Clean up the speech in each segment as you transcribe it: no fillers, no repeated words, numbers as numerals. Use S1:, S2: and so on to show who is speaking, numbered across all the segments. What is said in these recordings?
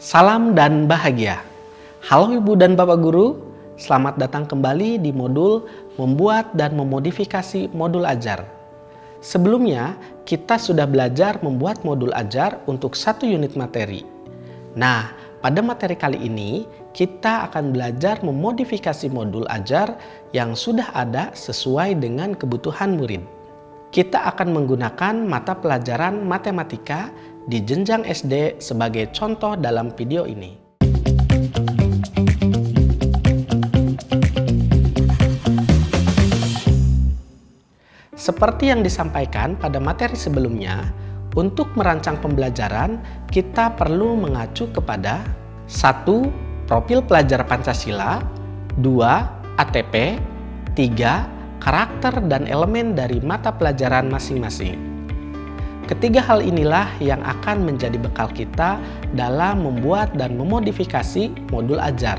S1: Salam dan bahagia. Halo Ibu dan Bapak Guru, selamat datang kembali di modul membuat dan memodifikasi modul ajar. Sebelumnya, kita sudah belajar membuat modul ajar untuk satu unit materi. Nah, pada materi kali ini, kita akan belajar memodifikasi modul ajar yang sudah ada sesuai dengan kebutuhan murid. Kita akan menggunakan mata pelajaran matematika di jenjang SD sebagai contoh dalam video ini. Seperti yang disampaikan pada materi sebelumnya, untuk merancang pembelajaran kita perlu mengacu kepada 1. Profil pelajar Pancasila, 2. ATP, 3. Karakter dan elemen dari mata pelajaran masing-masing. Ketiga hal inilah yang akan menjadi bekal kita dalam membuat dan memodifikasi modul ajar.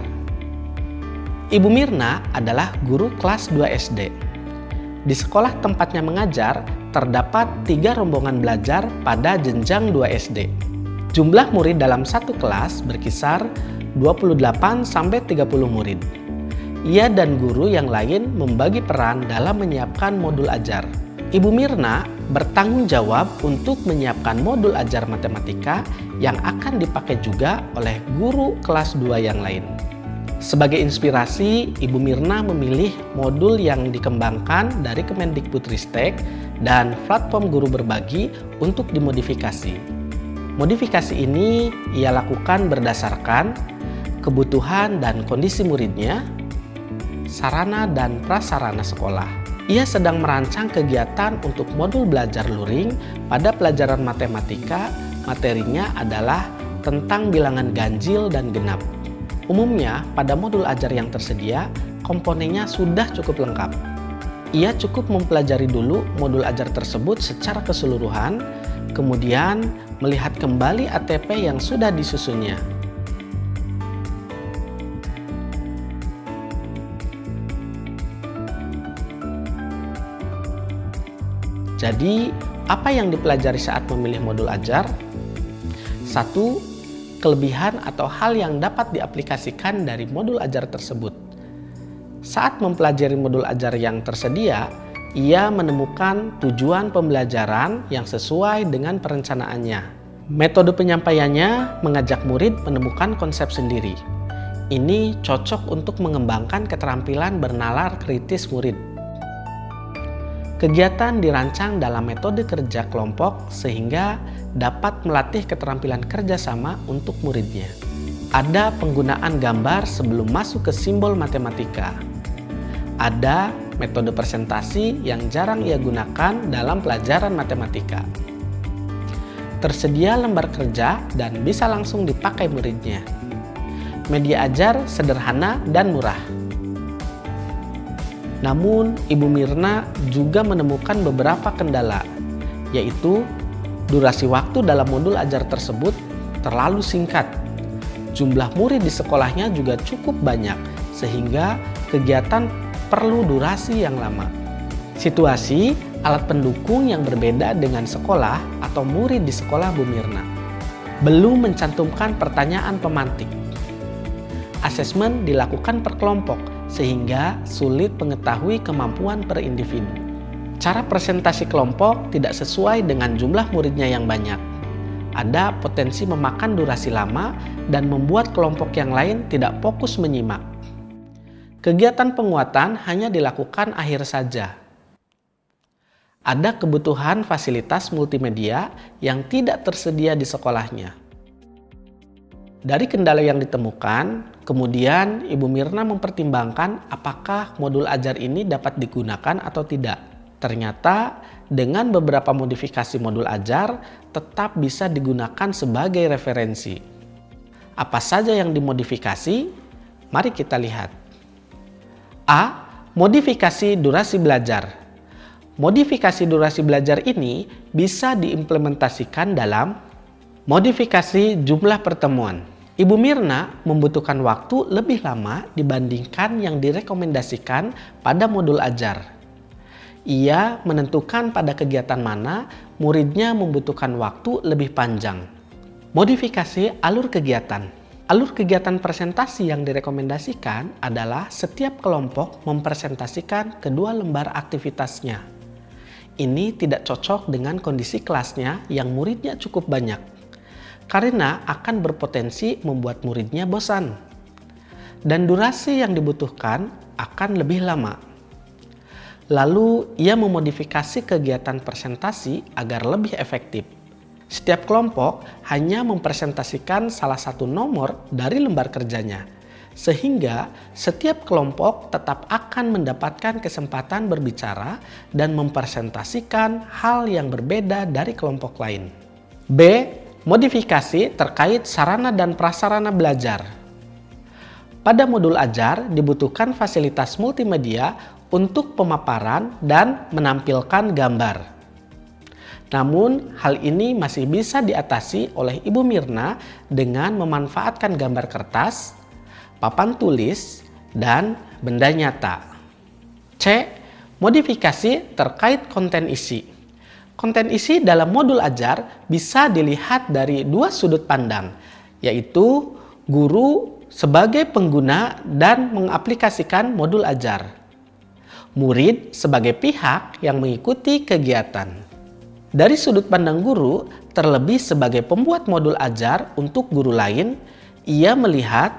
S1: Ibu Mirna adalah guru kelas 2 SD. Di sekolah tempatnya mengajar, terdapat 3 rombongan belajar pada jenjang 2 SD. Jumlah murid dalam satu kelas berkisar 28-30 murid. Ia dan guru yang lain membagi peran dalam menyiapkan modul ajar. Ibu Mirna bertanggung jawab untuk menyiapkan modul ajar matematika yang akan dipakai juga oleh guru kelas 2 yang lain. Sebagai inspirasi, Ibu Mirna memilih modul yang dikembangkan dari Kemendikbudristek dan platform guru berbagi untuk dimodifikasi. Modifikasi ini ia lakukan berdasarkan kebutuhan dan kondisi muridnya, sarana dan prasarana sekolah. Ia sedang merancang kegiatan untuk modul belajar luring pada pelajaran matematika. Materinya adalah tentang bilangan ganjil dan genap. Umumnya, pada modul ajar yang tersedia, komponennya sudah cukup lengkap. Ia cukup mempelajari dulu modul ajar tersebut secara keseluruhan, kemudian melihat kembali ATP yang sudah disusunnya. Jadi, apa yang dipelajari saat memilih modul ajar? 1. Kelebihan atau hal yang dapat diaplikasikan dari modul ajar tersebut. Saat mempelajari modul ajar yang tersedia, ia menemukan tujuan pembelajaran yang sesuai dengan perencanaannya. Metode penyampaiannya mengajak murid menemukan konsep sendiri. Ini cocok untuk mengembangkan keterampilan bernalar kritis murid. Kegiatan dirancang dalam metode kerja kelompok sehingga dapat melatih keterampilan kerjasama untuk muridnya. Ada penggunaan gambar sebelum masuk ke simbol matematika. Ada metode presentasi yang jarang ia gunakan dalam pelajaran matematika. Tersedia lembar kerja dan bisa langsung dipakai muridnya. Media ajar sederhana dan murah. Namun, Ibu Mirna juga menemukan beberapa kendala, yaitu durasi waktu dalam modul ajar tersebut terlalu singkat. Jumlah murid di sekolahnya juga cukup banyak, sehingga kegiatan perlu durasi yang lama. Situasi alat pendukung yang berbeda dengan sekolah atau murid di sekolah Bu Mirna. Belum mencantumkan pertanyaan pemantik. Asesmen dilakukan per kelompok, sehingga sulit mengetahui kemampuan per individu. Cara presentasi kelompok tidak sesuai dengan jumlah muridnya yang banyak. Ada potensi memakan durasi lama dan membuat kelompok yang lain tidak fokus menyimak. Kegiatan penguatan hanya dilakukan akhir saja. Ada kebutuhan fasilitas multimedia yang tidak tersedia di sekolahnya. Dari kendala yang ditemukan, kemudian Ibu Mirna mempertimbangkan apakah modul ajar ini dapat digunakan atau tidak. Ternyata dengan beberapa modifikasi modul ajar tetap bisa digunakan sebagai referensi. Apa saja yang dimodifikasi? Mari kita lihat. A. Modifikasi durasi belajar. Modifikasi durasi belajar ini bisa diimplementasikan dalam modifikasi jumlah pertemuan. Ibu Mirna membutuhkan waktu lebih lama dibandingkan yang direkomendasikan pada modul ajar. Ia menentukan pada kegiatan mana muridnya membutuhkan waktu lebih panjang. Modifikasi alur kegiatan. Alur kegiatan presentasi yang direkomendasikan adalah setiap kelompok mempresentasikan kedua lembar aktivitasnya. Ini tidak cocok dengan kondisi kelasnya yang muridnya cukup banyak, karena akan berpotensi membuat muridnya bosan. Dan durasi yang dibutuhkan akan lebih lama. Lalu, ia memodifikasi kegiatan presentasi agar lebih efektif. Setiap kelompok hanya mempresentasikan salah satu nomor dari lembar kerjanya, sehingga setiap kelompok tetap akan mendapatkan kesempatan berbicara dan mempresentasikan hal yang berbeda dari kelompok lain. B. Modifikasi terkait sarana dan prasarana belajar. Pada modul ajar dibutuhkan fasilitas multimedia untuk pemaparan dan menampilkan gambar. Namun, hal ini masih bisa diatasi oleh Ibu Mirna dengan memanfaatkan gambar kertas, papan tulis, dan benda nyata. C. Modifikasi terkait konten isi. Konten isi dalam modul ajar bisa dilihat dari dua sudut pandang, yaitu guru sebagai pengguna dan mengaplikasikan modul ajar, murid sebagai pihak yang mengikuti kegiatan. Dari sudut pandang guru, terlebih sebagai pembuat modul ajar untuk guru lain, ia melihat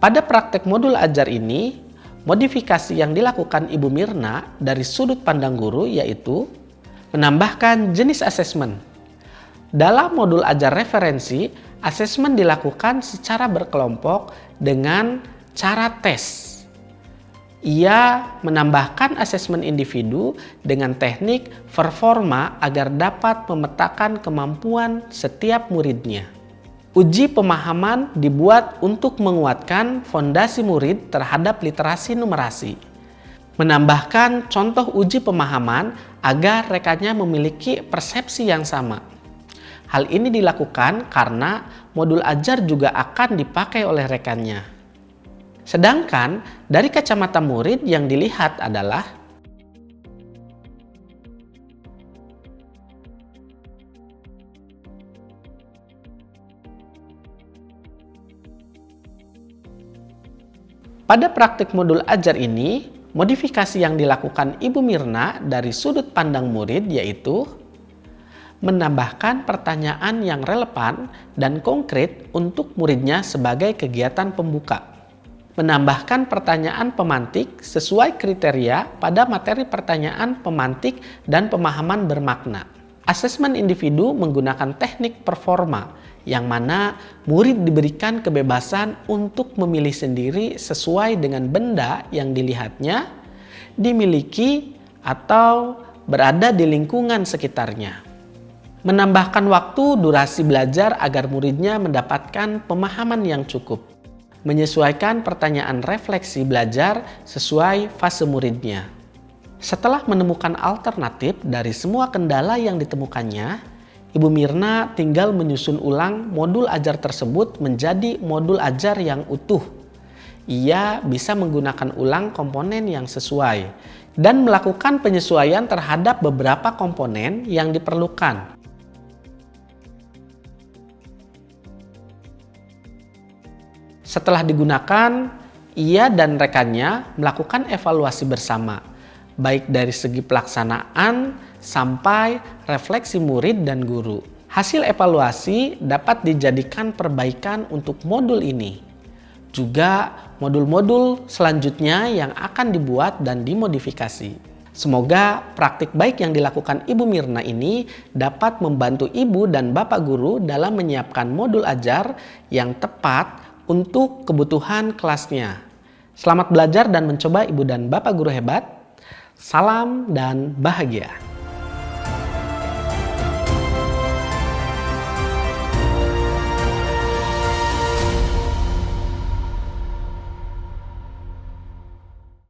S1: pada praktek modul ajar ini, modifikasi yang dilakukan Ibu Mirna dari sudut pandang guru yaitu menambahkan jenis asesmen. Dalam modul ajar referensi, asesmen dilakukan secara berkelompok dengan cara tes. Ia menambahkan asesmen individu dengan teknik performa agar dapat memetakan kemampuan setiap muridnya. Uji pemahaman dibuat untuk menguatkan fondasi murid terhadap literasi numerasi. Menambahkan contoh uji pemahaman agar rekannya memiliki persepsi yang sama. Hal ini dilakukan karena modul ajar juga akan dipakai oleh rekannya. Sedangkan dari kacamata murid yang dilihat adalah pada praktik modul ajar ini, modifikasi yang dilakukan Ibu Mirna dari sudut pandang murid yaitu menambahkan pertanyaan yang relevan dan konkret untuk muridnya sebagai kegiatan pembuka. Menambahkan pertanyaan pemantik sesuai kriteria pada materi pertanyaan pemantik dan pemahaman bermakna. Asesmen individu menggunakan teknik performa, yang mana murid diberikan kebebasan untuk memilih sendiri sesuai dengan benda yang dilihatnya, dimiliki, atau berada di lingkungan sekitarnya. Menambahkan waktu durasi belajar agar muridnya mendapatkan pemahaman yang cukup. Menyesuaikan pertanyaan refleksi belajar sesuai fase muridnya. Setelah menemukan alternatif dari semua kendala yang ditemukannya, Ibu Mirna tinggal menyusun ulang modul ajar tersebut menjadi modul ajar yang utuh. Ia bisa menggunakan ulang komponen yang sesuai dan melakukan penyesuaian terhadap beberapa komponen yang diperlukan. Setelah digunakan, ia dan rekannya melakukan evaluasi bersama, baik dari segi pelaksanaan sampai refleksi murid dan guru. Hasil evaluasi dapat dijadikan perbaikan untuk modul ini. Juga modul-modul selanjutnya yang akan dibuat dan dimodifikasi. Semoga praktik baik yang dilakukan Ibu Mirna ini dapat membantu Ibu dan Bapak Guru dalam menyiapkan modul ajar yang tepat untuk kebutuhan kelasnya. Selamat belajar dan mencoba Ibu dan Bapak Guru hebat. Salam dan bahagia.